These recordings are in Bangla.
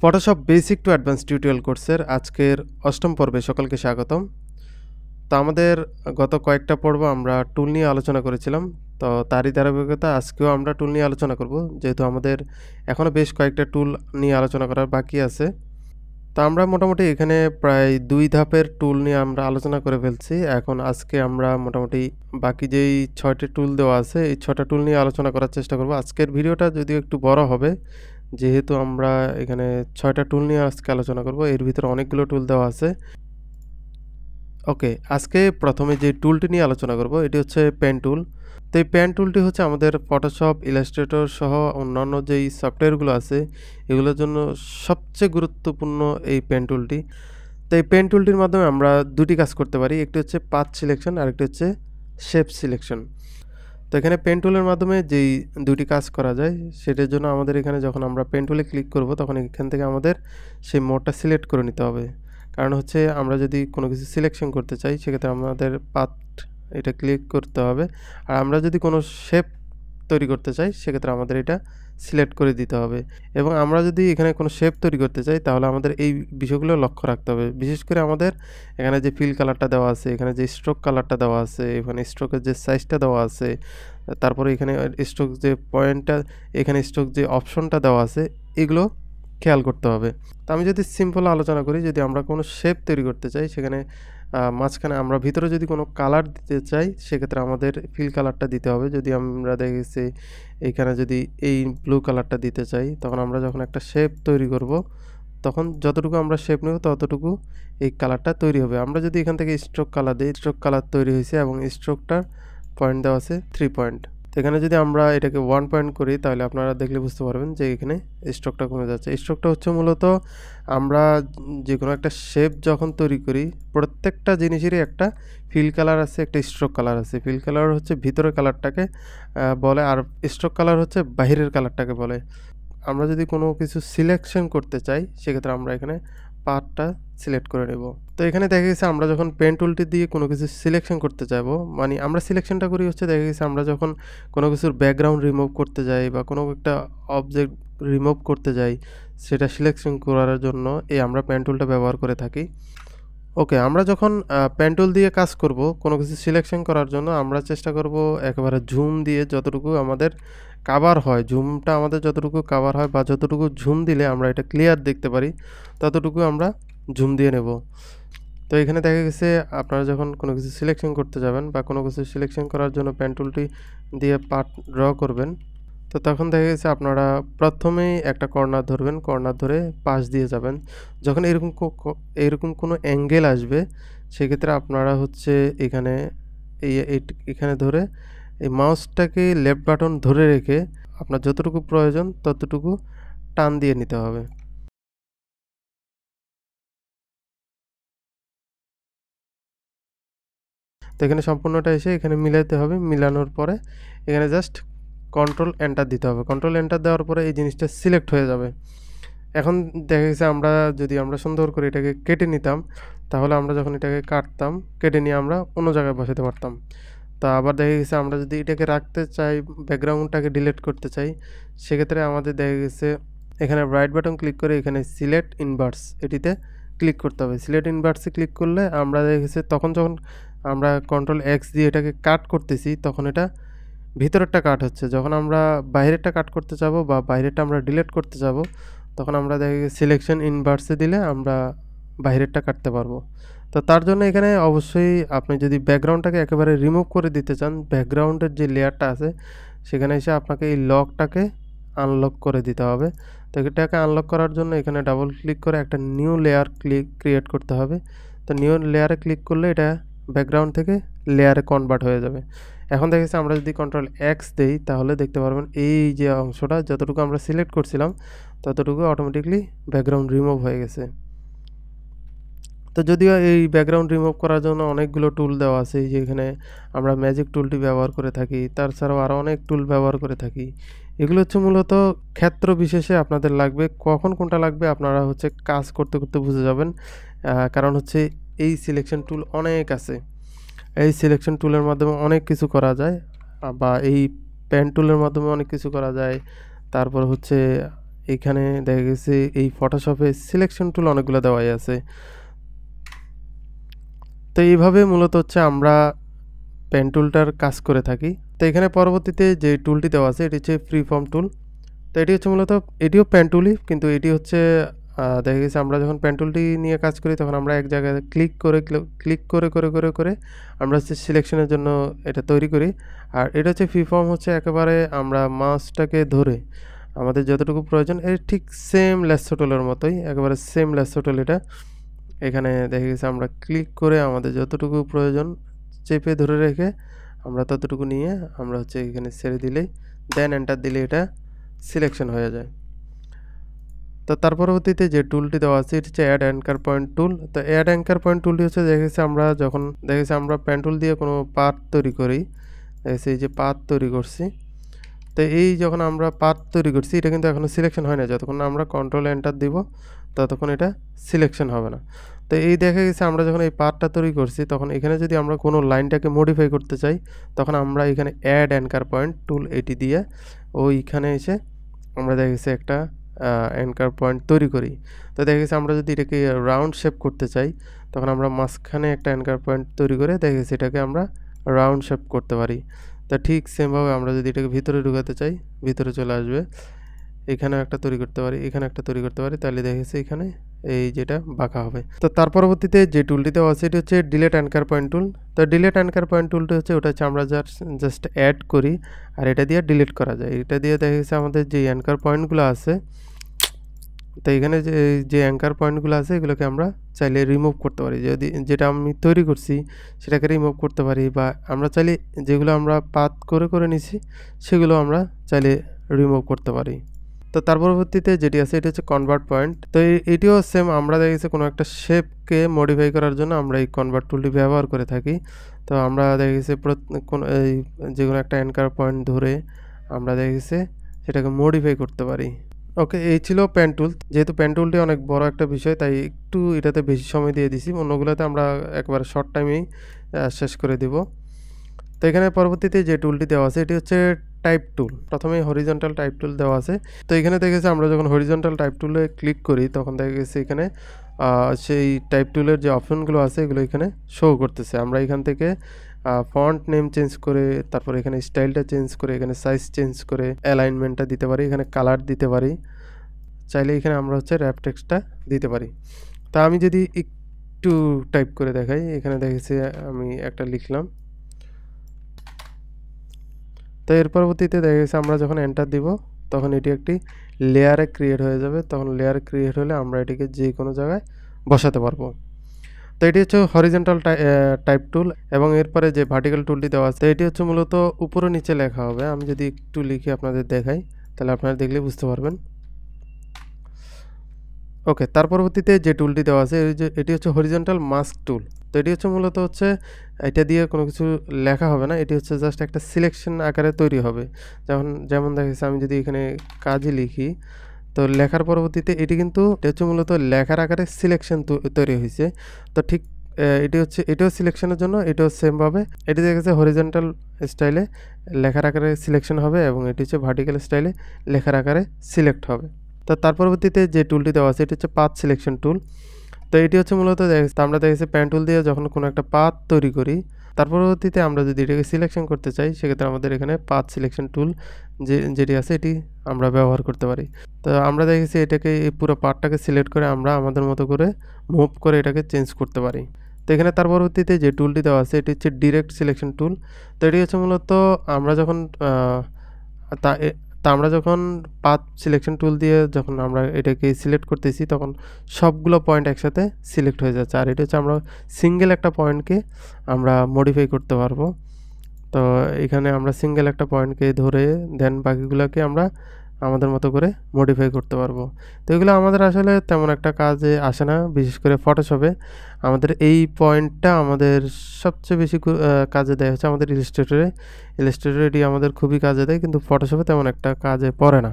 Photoshop basic to advance tutorial কোর্সের আজকের ৮ম পর্বে সকলকে স্বাগতম। তো আমাদের গত কয়েকটা পর্ব আমরা টুল নিয়ে আলোচনা করেছিলাম। তো তারই ধারাবাহিকতা আজকেও আমরা টুল নিয়ে আলোচনা করব। যেহেতু আমাদের এখনও বেশ কয়েকটা টুল নিয়ে আলোচনা করার বাকি আছে। তো আমরা মোটামুটি এখানে প্রায় ২ ধাপের টুল নিয়ে আমরা আলোচনা করে ফেলছি। এখন আজকে আমরা মোটামুটি বাকি যেই ৬টি টুল দেওয়া আছে, এই ৬টা টুল নিয়ে আলোচনা করার চেষ্টা করব। আজকের ভিডিওটা যদিও একটু বড় হবে, যেহেতু আমরা এখানে ৬টা টুল নিয়ে আজকে আলোচনা করব। এর ভিতরে অনেকগুলো টুল দেওয়া আছে। ওকে, আজকে প্রথমে যে টুলটি নিয়ে আলোচনা করব এটি হচ্ছে পেন টুল। তো এই পেন টুলটি হচ্ছে আমাদের ফটোশপ, ইলাস্ট্রেটর সহ অন্যান্য যেই সফটওয়্যারগুলো আছে এগুলোর জন্য সবচেয়ে গুরুত্বপূর্ণ এই পেন টুলটি। তো এই পেন টুলটির মাধ্যমে আমরা দুটি কাজ করতে পারি। একটি হচ্ছে পাথ সিলেকশন, আরেকটি হচ্ছে শেপ সিলেকশন। তো এখানে পেন টুলের মাধ্যমে যেই দুটি কাজ করা যায় সেটার জন্য আমাদের এখানে যখন আমরা পেন টুলে ক্লিক করব তখন এখান থেকে আমাদের সেই মোডটা সিলেক্ট করে নিতে হবে। কারণ হচ্ছে আমরা যদি কোনো কিছু সিলেকশন করতে চাই সেক্ষেত্রে আমাদের পাথ এটা ক্লিক করতে হবে। আর আমরা যদি কোনো শেপ তৈরি করতে চাই সেক্ষেত্রে আমাদের এটা সিলেক্ট করে দিতে হবে। এবং আমরা যদি এখানে কোনো শেপ তৈরি করতে চাই তাহলে আমাদের এই বিষয়গুলো লক্ষ্য রাখতে হবে। বিশেষ করে আমাদের এখানে যে ফিল কালারটা দেওয়া আছে, এখানে যে স্ট্রোক কালারটা দেওয়া আছে, এখানে স্ট্রোকের যে সাইজটা দেওয়া আছে, তারপরে এখানে স্ট্রোক যে পয়েন্টটা, এখানে স্ট্রোক যে অপশনটা দেওয়া আছে, এগুলো খেয়াল করতে হবে। তো আমি যদি সিম্পল আলোচনা করি, যদি আমরা কোনো শেপ তৈরি করতে চাই সেখানে মাঝখানে আমরা ভিতরে যদি কোনো কালার দিতে চাই সেক্ষেত্রে আমাদের ফিল কালারটা দিতে হবে। যদি আমরা দেখেছি এইখানে যদি এই ব্লু কালারটা দিতে চাই তখন আমরা যখন একটা শেপ তৈরি করব তখন যতটুকু আমরা শেপ নেব ততটুকু এই কালারটা তৈরি হবে। আমরা যদি এখান থেকে স্ট্রোক কালার দিই, স্ট্রোক কালার তৈরি হয়েছে এবং স্ট্রোকটার পয়েন্ট দেওয়া আছে 3 পয়েন্ট। তো এখানে যদি আমরা এটাকে 1 পয়েন্ট করি তাহলে আপনারা দেখলে বুঝতে পারবেন যে এখানে স্ট্রোকটা কমে যাচ্ছে। স্ট্রোকটা হচ্ছে মূলত আমরা যে কোনো একটা শেপ যখন তৈরি করি প্রত্যেকটা জিনিসেরই একটা ফিল কালার আছে, একটা স্ট্রোক কালার আছে। ফিল কালার হচ্ছে ভিতরের কালারটাকে বলে, আর স্ট্রোক কালার হচ্ছে বাহিরের কালারটাকে বলে। আমরা যদি কোনো কিছু সিলেকশন করতে চাই সেক্ষেত্রে আমরা এখানে পাথটা সিলেক্ট করে নেব। তো এখানে দেখা গেছে আমরা যখন পেন টুলটি দিয়ে কোনো কিছু সিলেকশন করতে যাবো, মানে আমরা সিলেকশনটা করি হচ্ছে দেখা গেছে আমরা যখন কোনো কিছুর ব্যাকগ্রাউন্ড রিমুভ করতে যাই বা কোনো একটা অবজেক্ট রিমুভ করতে যাই সেটা সিলেকশন করার জন্য আমরা পেন টুলটা ব্যবহার করে থাকি। ওকে, আমরা যখন পেন টুল দিয়ে কাজ করব কোনো কিছু সিলেকশন করার জন্য আমরা চেষ্টা করব একেবারে জুম দিয়ে যতটুকু আমাদের কাভার হয়, জুমটা আমাদের যতটুকু কাভার হয় বা যতটুকু জুম দিলে আমরা এটা ক্লিয়ার দেখতে পারি ততটুকু আমরা জুম দিয়ে নেব। তো এখানে দেখা গেছে আপনারা যখন কোনো কিছু সিলেকশন করতে যাবেন বা কোনো কিছু সিলেকশন করার জন্য পেন টুলটি দিয়ে পাথ ড্র করবেন, তো তখন দেখা গেছে আপনারা প্রথমেই একটা কর্নার ধরবেন, কর্নার ধরে পাশ দিয়ে যাবেন। যখন এরকম কোনো অ্যাঙ্গেল আসবে সেক্ষেত্রে আপনারা হচ্ছে এখানে এখানে ধরে এই মাউসটাকে লেফট বাটন ধরে রেখে আপনার যতটুকু প্রয়োজন ততটুকু টান দিয়ে নিতে হবে। তো এখানে সম্পূর্ণটা এসে এখানে মিলাইতে হবে। মিলানোর পরে এখানে জাস্ট কন্ট্রোল এন্টার দিতে হবে। কন্ট্রোল এন্টার দেওয়ার পরে এই জিনিসটা সিলেক্ট হয়ে যাবে। এখন দেখা গেছে যদি আমরা সুন্দর করে এটাকে কেটে নিতাম তাহলে আমরা যখন এটাকে কাটতাম কেটে নিয়ে আমরা অন্য জায়গায় বসাতে পারতাম। তা আবার দেখা গেছে আমরা যদি এটাকে রাখতে চাই, ব্যাকগ্রাউন্ডটাকে ডিলিট করতে চাই, সেক্ষেত্রে আমাদের দেখা গেছে এখানে রাইট বাটন ক্লিক করে এখানে সিলেক্ট ইনভার্স এটিতে ক্লিক করতে হবে। সিলেক্ট ইনভার্সে ক্লিক করলে আমরা দেখা গেছে তখন যখন আমরা কন্ট্রোল এক্স দিয়ে এটাকে কাট করতেছি তখন এটা ভিতরেরটা কাট হচ্ছে। যখন আমরা বাইরেরটা কাট করতে যাব বা বাইরেরটা আমরা ডিলিট করতে যাব তখন আমরা দেখা গেছে সিলেকশন ইনভার্সে দিলে আমরা বাইরেরটা কাটতে পারবো। তো তার জন্য এখানে অবশ্যই আপনি যদি ব্যাকগ্রাউন্ডটাকে একেবারে রিমুভ করে দিতে চান, ব্যাকগ্রাউন্ডের যে লেয়ারটা আছে সেখানে এসে আপনাকে এই লকটাকে আনলক করে দিতে হবে। তো এটাকে আনলক করার জন্য এখানে ডাবল ক্লিক করে একটা নিউ লেয়ার ক্রিয়েট করতে হবে। তো নিউ লেয়ারে ক্লিক করলে এটা ব্যাকগ্রাউন্ড থেকে লেয়ারে কনভার্ট হয়ে যাবে। এখন দেখা যাচ্ছে আমরা যদি কন্ট্রোল এক্স দেই তাহলে দেখতে পারবেন এই যে অংশটা যতটুকু আমরা সিলেক্ট করছিলাম ততটুকু অটোমেটিকলি ব্যাকগ্রাউন্ড রিমুভ হয়ে গেছে। তো যদিও এই ব্যাকগ্রাউন্ড রিমুভ করার জন্য অনেকগুলো টুল দেওয়া আছে, এই যে এখানে আমরা ম্যাজিক টুলটি ব্যবহার করে থাকি, তাছাড়াও আরও অনেক টুল ব্যবহার করে থাকি। এগুলো হচ্ছে মূলত ক্ষেত্র বিশেষে আপনাদের লাগবে, কখন কোনটা লাগবে আপনারা হচ্ছে কাজ করতে করতে বুঝে যাবেন। কারণ হচ্ছে এই সিলেকশন টুল অনেক আছে, এই সিলেকশন টুলের মাধ্যমে অনেক কিছু করা যায় বা এই পেন টুলের মাধ্যমে অনেক কিছু করা যায়। তারপর হচ্ছে এখানে দেখা গেছে এই ফটোশপে সিলেকশন টুল অনেকগুলো দেওয়াই আছে। তো এইভাবে মূলত হচ্ছে আমরা পেন টুলটার কাজ করে থাকি। তো এখানে পরবর্তীতে যে টুলটি দেওয়া আছে এটি হচ্ছে ফ্রি ফর্ম টুল। তো এটি হচ্ছে মূলত এটিও পেন টুলই, কিন্তু এটি হচ্ছে দেখা গেছে আমরা যখন পেন টুলটি নিয়ে কাজ করি তখন আমরা এক জায়গায় ক্লিক করে আমরা হচ্ছে সিলেকশনের জন্য এটা তৈরি করি। আর এটা হচ্ছে ফ্রি ফর্ম, হচ্ছে একেবারে আমরা মাউসটাকে ধরে আমাদের যতটুকু প্রয়োজন এর ঠিক সেম ল্যাসো টুলের মতোই, একেবারে সেম ল্যাসো টুল এটা। এখানে দেখা গেছে আমরা ক্লিক করে আমাদের যতটুকু প্রয়োজন চেপে ধরে রেখে আমরা ততটুকু নিয়ে আমরা হচ্ছে এখানে ছেড়ে দিলেই দেন এন্টার দিলে এটা সিলেকশন হয়ে যায়। তো তার পরবর্তীতে যে টুলটি দেওয়া আছে এটি হচ্ছে অ্যাড অ্যাঙ্কার পয়েন্ট টুল। তো অ্যাড অ্যাঙ্কার পয়েন্ট টুলটি হচ্ছে দেখা গেছে আমরা যখন দেখা গেছে আমরা পেন টুল দিয়ে কোনো পাথ তৈরি করি, দেখা গেছে এই যে পাথ তৈরি করছি। তো এই যখন আমরা পাথ তৈরি করছি এটা কিন্তু এখনও সিলেকশন হয় না, যতক্ষণ না আমরা কন্ট্রোল এন্টার দিব ততক্ষণ এটা সিলেকশন হবে না। তো এই দেখা গেছে আমরা যখন এই পাথটা তৈরি করছি তখন এখানে যদি আমরা কোনো লাইনটাকে মডিফাই করতে চাই তখন আমরা এখানে অ্যাড অ্যাঙ্কার পয়েন্ট টুল এটি দিয়ে ওইখানে এসে আমরা দেখা গেছে একটা অ্যাঙ্কার পয়েন্ট তৈরি করি। তো দেখা গেছে আমরা যদি এটাকে রাউন্ড শেপ করতে চাই তখন আমরা মাঝখানে একটা অ্যাঙ্কার পয়েন্ট তৈরি করে দেখা গেছে এটাকে আমরা রাউন্ড শেপ করতে পারি। তা ঠিক সেমভাবে আমরা যদি এটাকে ভিতরে ঢুকাতে চাই ভিতরে চলে আসবে, এখানে একটা তৈরি করতে পারি, এখানে একটা তৈরি করতে পারি, তাহলে দেখা গেছে এখানে এই যেটা বাঁকা হবে। তো তার পরবর্তীতে যে টুলটি দেওয়া আছে এটি হচ্ছে ডিলেট অ্যাঙ্কার পয়েন্ট টুল। তো ডিলেট অ্যাঙ্কার পয়েন্ট টুলটি হচ্ছে ওটা হচ্ছে আমরা জাস্ট অ্যাড করি আর এটা দিয়ে ডিলিট করা যায়। এটা দিয়ে দেখা গেছে আমাদের যে অ্যাঙ্কার পয়েন্টগুলো আছে, তো এখানে যে অ্যাঙ্কার পয়েন্টগুলো আছে এগুলোকে আমরা চাইলে রিমুভ করতে পারি। যদি যেটা আমি তৈরি করছি সেটাকে রিমুভ করতে পারি, বা আমরা চাইলে যেগুলো আমরা পাথ করে নিছি সেগুলো আমরা চাইলে রিমুভ করতে পারি। তো তার পরবর্তীতে যেটি আছে এটি হচ্ছে কনভার্ট পয়েন্ট। তো এটিও সেম, আমরা দেখা গেছে কোনো একটা শেপকে মডিফাই করার জন্য আমরা এই কনভার্ট টুলটি ব্যবহার করে থাকি। তো আমরা দেখা গেছে কোনো এই যে কোনো একটা অ্যাঙ্কার পয়েন্ট ধরে আমরা দেখা গেছে সেটাকে মডিফাই করতে পারি। ওকে, এই ছিল পেন টুল। যেহেতু পেন টুলটি অনেক বড় একটা বিষয় তাই একটু এটাতে বেশি সময় দিয়ে দিছি, অন্যগুলোতে আমরা একবারে শর্ট টাইমেই শেষ করে দিব। তো এখানে পরবর্তীতে যে টুলটি দেওয়া আছে এটি হচ্ছে টাইপ টুল। প্রথমেই হরিজন্টাল টাইপ টুল দেওয়া আছে। তো এখানে দেখা গেছে আমরা যখন হরিজন্টাল টাইপ টুলে ক্লিক করি তখন দেখা গেছে এখানে সেই টাইপ টুলের যে অপশনগুলো আছে এগুলো এখানে শো করতেছে। আমরা এখান থেকে ফন্ট নেম চেঞ্জ করে, তারপর এখানে স্টাইলটা চেঞ্জ করে, এখানে সাইজ চেঞ্জ করে অ্যালাইনমেন্টটা দিতে পারি, এখানে কালার দিতে পারি, চাইলে এখানে আমরা হচ্ছে র্যাপ টেক্সটটা দিতে পারি। তা আমি যদি একটু টাইপ করে দেখাই, এখানে দেখেছি আমি একটা লিখলাম। তো এর পরবর্তীতে দেখা গেছে আমরা যখন এন্টার দিব তখন এটি একটি লেয়ারে ক্রিয়েট হয়ে যাবে। তখন লেয়ার ক্রিয়েট হলে আমরা এটিকে যে কোনো জায়গায় বসাতে পারবো। তো এটি হচ্ছে হরিজন্টাল টাইপ টুল। এবং এরপরে যে ভার্টিক্যাল টুলটি দেওয়া আছে এটি হচ্ছে মূলত উপরে নিচে লেখা হবে। আমি যদি একটু লিখে আপনাদের দেখাই তাহলে আপনারা দেখলে বুঝতে পারবেন। ওকে, তার পরবর্তীতে যে টুলটি দেওয়া আছে এটি হচ্ছে হরিজন্টাল মাস্ক টুল। তো এটি হচ্ছে মূলত হচ্ছে এটা দিয়ে কোনো কিছু লেখা হবে না, এটি হচ্ছে জাস্ট একটা সিলেকশন আকারে তৈরি হবে। যেমন দেখা যাচ্ছে আমি যদি এখানে কাজে লিখি তো লেখার পরবর্তীতে এটি কিন্তু এটা হচ্ছে মূলত লেখার আকারে সিলেকশন তৈরি হয়েছে। তো ঠিক এটিও সিলেকশনের জন্য এটাও সেমভাবে এটি দেখা যাচ্ছে হরিজন্টাল স্টাইলে লেখার আকারে সিলেকশন হবে এবং এটি হচ্ছে ভার্টিক্যাল স্টাইলে লেখার আকারে সিলেক্ট হবে। তো তার পরবর্তীতে যে টুলটি দেওয়া আছে এটি হচ্ছে পাথ সিলেকশন টুল। তো এটি হচ্ছে মূলত আমরা দেখেছি পেন টুল দিয়ে যখন কোনো একটা পাথ তৈরি করি তার পরবর্তীতে আমরা যদি এটাকে সিলেকশন করতে চাই সেক্ষেত্রে আমাদের এখানে পাথ সিলেকশন টুল যেটি আছে এটি আমরা ব্যবহার করতে পারি। তো আমরা দেখেছি এটাকে এই পুরো পার্টটাকে সিলেক্ট করে আমরা আমাদের মতো করে মুভ করে এটাকে চেঞ্জ করতে পারি। তো এখানে তার পরবর্তীতে যে টুলটি দেওয়া আছে এটি হচ্ছে ডিরেক্ট সিলেকশন টুল। তো এটি হচ্ছে মূলত আমরা যখন তা আমরা যখন পাথ সিলেকশন টুল দিয়ে যখন আমরা এটাকে সিলেক্ট করতেছি তখন সবগুলো পয়েন্ট একসাথে সিলেক্ট হয়ে যাচ্ছে। আর এটা হচ্ছে আমরা সিঙ্গেল একটা পয়েন্টকে আমরা মডিফাই করতে পারবো। তো এখানে আমরা সিঙ্গেল একটা পয়েন্টকে ধরে দেন বাকিগুলোকে আমরা আমাদের মতো করে মডিফাই করতে পারবো। তো এগুলো আমাদের আসলে তেমন একটা কাজে আসে না, বিশেষ করে ফটোশপে। আমাদের এই পয়েন্টটা আমাদের সবচেয়ে বেশি কাজে দেয় হচ্ছে আমাদের ইলাস্ট্রেটরে এটি আমাদের খুবই কাজে দেয়, কিন্তু ফটোশপে তেমন একটা কাজে পড়ে না।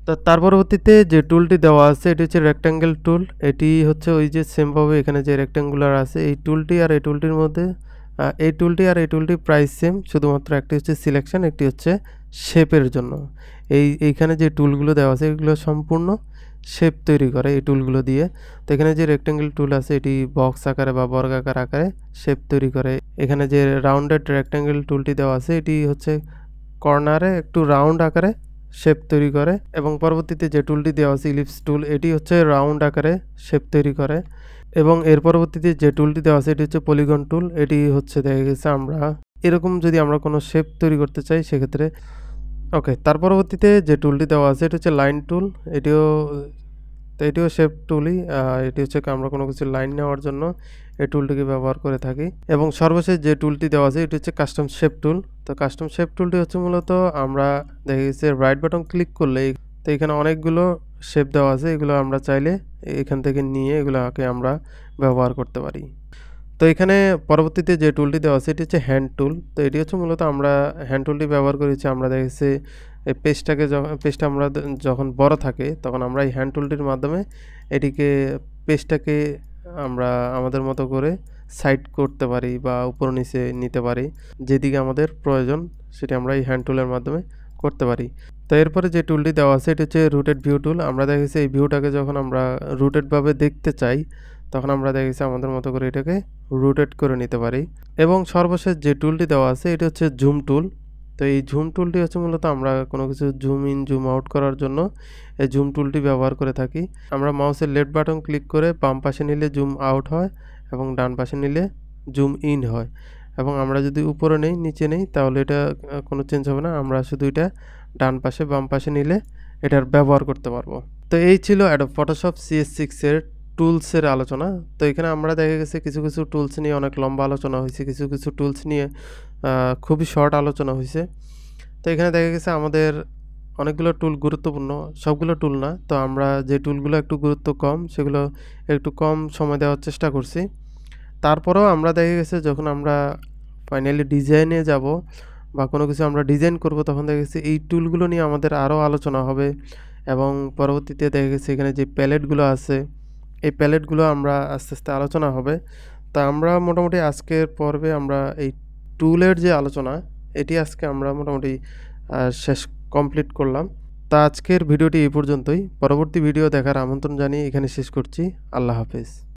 তো তার পরবর্তীতে যে টুলটি দেওয়া আছে এটি হচ্ছে রেক্ট্যাঙ্গেল টুল। এটি হচ্ছে ওই যে সেমভাবে এখানে যে রেক্ট্যাঙ্গুলার আছে এই টুলটি আর এই টুলটির মধ্যে এই টুলটি প্রাইস সেম, শুধুমাত্র একটি হচ্ছে সিলেকশন, একটি হচ্ছে শেপের জন্য। এইখানে যে টুলগুলো দেওয়া আছে এগুলো সম্পূর্ণ শেপ তৈরি করে এই টুলগুলো দিয়ে। তো এখানে যে রেক্টেঙ্গেল টুল আছে এটি বক্স আকারে বা বর্গাকার আকারে শেপ তৈরি করে। এখানে যে রাউন্ডেড রেক্টেঙ্গেল টুলটি দেওয়া আছে এটি হচ্ছে কর্নারে একটু রাউন্ড আকারে শেপ তৈরি করে, এবং পরবর্তীতে যে টুলটি দেওয়া আছে ইলিপস টুল এটি হচ্ছে রাউন্ড আকারে শেপ তৈরি করে, এবং এর পরবর্তীতে যে টুলটি দেওয়া আছে এটি হচ্ছে পলিগন টুল। এটি হচ্ছে দেখা গেছে আমরা এরকম যদি আমরা কোনো শেপ তৈরি করতে চাই সেক্ষেত্রে ওকে। তার পরবর্তীতে যে টুলটি দেওয়া আছে এটি হচ্ছে লাইন টুল। এটিও শেপ টুলই। এটি হচ্ছে আমরা কোনো কিছু লাইন নেওয়ার জন্য এই টুলটিকে ব্যবহার করে থাকি। এবং সর্বশেষ যে টুলটি দেওয়া আছে এটি হচ্ছে কাস্টম শেপ টুল। তো কাস্টম শেপ টুলটি হচ্ছে মূলত আমরা দেখা গেছে রাইট বাটন ক্লিক করলে তো এখানে অনেকগুলো শেপ দেওয়া আছে, এগুলো আমরা চাইলে এখান থেকে নিয়ে এগুলোকে আমরা ব্যবহার করতে পারি। তো এখানে পরবর্তীতে যে টুলটি দেওয়া আছে এটি হচ্ছে হ্যান্ড টুল। তো এটি হচ্ছে মূলত আমরা হ্যান্ড টুলটি ব্যবহার করেছি আমরা দেখেছি এই পেজটা আমরা যখন বড় থাকে তখন আমরা এই হ্যান্ড টুলটির মাধ্যমে পেজটাকে আমরা আমাদের মতো করে সাইড করতে পারি বা উপর নিচে নিতে পারি, যেদিকে আমাদের প্রয়োজন সেটি আমরা এই হ্যান্ড টুলের মাধ্যমে করতে পারি। তো এরপরে যে টুলটি দেওয়া আছে এটি হচ্ছে রুটেড ভিউ টুল। আমরা দেখেছি এই ভিউটাকে যখন আমরা রুটেডভাবে দেখতে চাই তখন আমরা দেখেছি আমাদের মতো করে এটাকে রোটেট করে নিতে পারি। এবং সর্বশেষ যে টুলটি দেওয়া আছে এটি হচ্ছে জুম টুল। তো এই জুম টুলটি হচ্ছে মূলত আমরা কোনো কিছু জুম ইন জুম আউট করার জন্য এই জুম টুলটি ব্যবহার করে থাকি। আমরা মাউসের লেফট বাটন ক্লিক করে বাম পাশে নিলে জুম আউট হয় এবং ডান পাশে নিলে জুম ইন হয়, এবং আমরা যদি উপরে নেই নিচে নেই তাহলে এটা কোনো চেঞ্জ হবে না। আমরা শুধু এটা ডান পাশে বাম পাশে নিলে এটার ব্যবহার করতে পারবো। তো এই ছিল অ্যাডোব ফটোশপ CS6 এর টুলসের আলোচনা। তো এখানে আমরা দেখা গেছে কিছু কিছু টুলস নিয়ে অনেক লম্বা আলোচনা হয়েছে, কিছু কিছু টুলস নিয়ে খুবই শর্ট আলোচনা হয়েছে। তো এখানে দেখা গেছে আমাদের অনেকগুলো টুল গুরুত্বপূর্ণ, সবগুলো টুল না। তো আমরা যে টুলগুলো একটু গুরুত্ব কম সেগুলো একটু কম সময় দেওয়ার চেষ্টা করছি। তারপরেও আমরা দেখা গেছে যখন আমরা ফাইনালি ডিজাইনে যাব বা কোনো কিছু আমরা ডিজাইন করব তখন দেখা গেছে এই টুলগুলো নিয়ে আমাদের আরও আলোচনা হবে, এবং পরবর্তীতে দেখা গেছে এখানে যে প্যালেটগুলো আছে এই প্যালেটগুলো আমরা আস্তে আস্তে আলোচনা হবে। তা আমরা মোটামুটি আজকের পর্বে আমরা এই টুলের যে আলোচনা এটি আজকে আমরা মোটামুটি শেষ কমপ্লিট করলাম। তা আজকের ভিডিওটি এই পর্যন্তই। পরবর্তী ভিডিও দেখার আমন্ত্রণ জানিয়ে এখানে শেষ করছি। আল্লাহ হাফেজ।